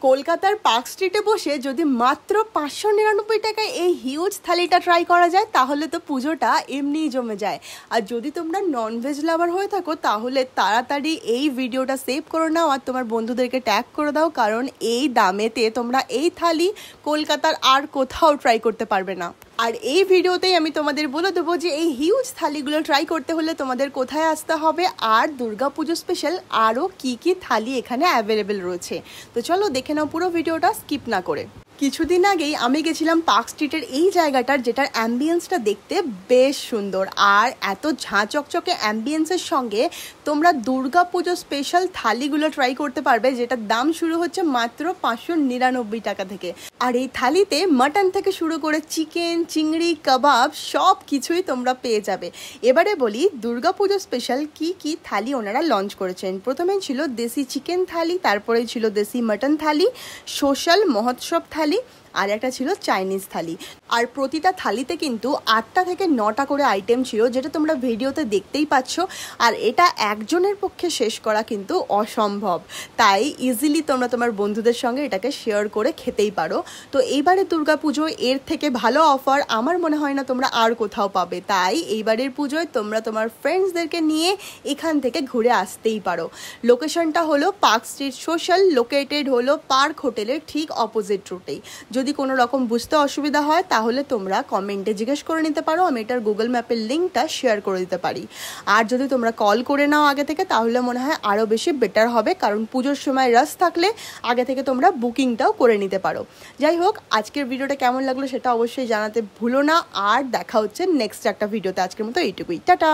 কলকাতার পার্ক স্ট্রিটে বসে যদি মাত্র 599 টাকায় এই হিউজ থালিটা ট্রাই করা যায় তাহলে তো পুজোটা এমনিই জমে যায়। আর যদি তোমরা ননভেজ লাভার হয়ে থাকো তাহলে তাড়াতাড়ি এই ভিডিওটা সেভ করে নাও আর তোমার বন্ধুদেরকে ট্যাগ করে দাও, কারণ এই দামেতে তোমরা এই থালি কলকাতার আর কোথাও ট্রাই করতে পারবে না। আর এই ভিডিওতেই আমি তোমাদের বলে দেবো যে এই হিউজ থালিগুলো ট্রাই করতে হলে তোমাদের কোথায় আসতে হবে আর দুর্গাপুজো স্পেশাল আরও কী কী থালি এখানে অ্যাভেলেবেল রয়েছে। তো চলো দেখে নাও পুরো ভিডিওটা স্কিপ না করে। কিছুদিন আগেই আমি গেছিলাম পার্ক স্ট্রিটের এই জায়গাটার, যেটার অ্যাম্বিয়েন্সটা দেখতে বেশ সুন্দর। আর এত ঝাঁ চকচকে অ্যাম্বিয়েন্সের সঙ্গে তোমরা দুর্গাপুজো স্পেশাল থালিগুলো ট্রাই করতে পারবে, যেটার দাম শুরু হচ্ছে মাত্র 599 টাকা থেকে। আর এই থালিতে মাটন থেকে শুরু করে চিকেন, চিংড়ি, কাবাব সব কিছুই তোমরা পেয়ে যাবে। এবারে বলি দুর্গাপুজো স্পেশাল কি কি থালি ওনারা লঞ্চ করেছেন। প্রথমেই ছিল দেশি চিকেন থালি, তারপরেই ছিল দেশি মাটন থালি, সোশ্যাল মহোৎসব থালি, আর একটা ছিল চাইনিজ থালি। আর প্রতিটা থালিতে কিন্তু 8টা থেকে 9টা করে আইটেম ছিল, যেটা তোমরা ভিডিওতে দেখতেই পাচ্ছ। আর এটা একজনের পক্ষে শেষ করা কিন্তু অসম্ভব, তাই ইজিলি তোমরা তোমার বন্ধুদের সঙ্গে এটাকে শেয়ার করে খেতেই পারো। তো এইবারে দুর্গাপুজোয় এর থেকে ভালো অফার আমার মনে হয় না তোমরা আর কোথাও পাবে, তাই এইবারের পুজোয় তোমরা তোমার ফ্রেন্ডসদেরকে নিয়ে এখান থেকে ঘুরে আসতেই পারো। লোকেশনটা হলো পার্ক স্ট্রিট সোশ্যাল, লোকেটেড হলো পার্ক হোটেলের ঠিক অপোজিট রুটেই। যদি কোনো রকম বুঝতে অসুবিধা হয় তাহলে তোমরা কমেন্টে জিজ্ঞেস করে নিতে পারো, আমি এটার গুগল ম্যাপের লিঙ্কটা শেয়ার করে দিতে পারি। আর যদি তোমরা কল করে নাও আগে থেকে তাহলে মনে হয় আরও বেশি বেটার হবে, কারণ পুজোর সময় রাশ থাকলে আগে থেকে তোমরা বুকিংটাও করে নিতে পারো। যাই হোক, আজকের ভিডিওটা কেমন লাগলো সেটা অবশ্যই জানাতে ভুলো না। আর দেখা হচ্ছে নেক্সট একটা ভিডিওতে। আজকের মতো এইটুকুই, টাটা।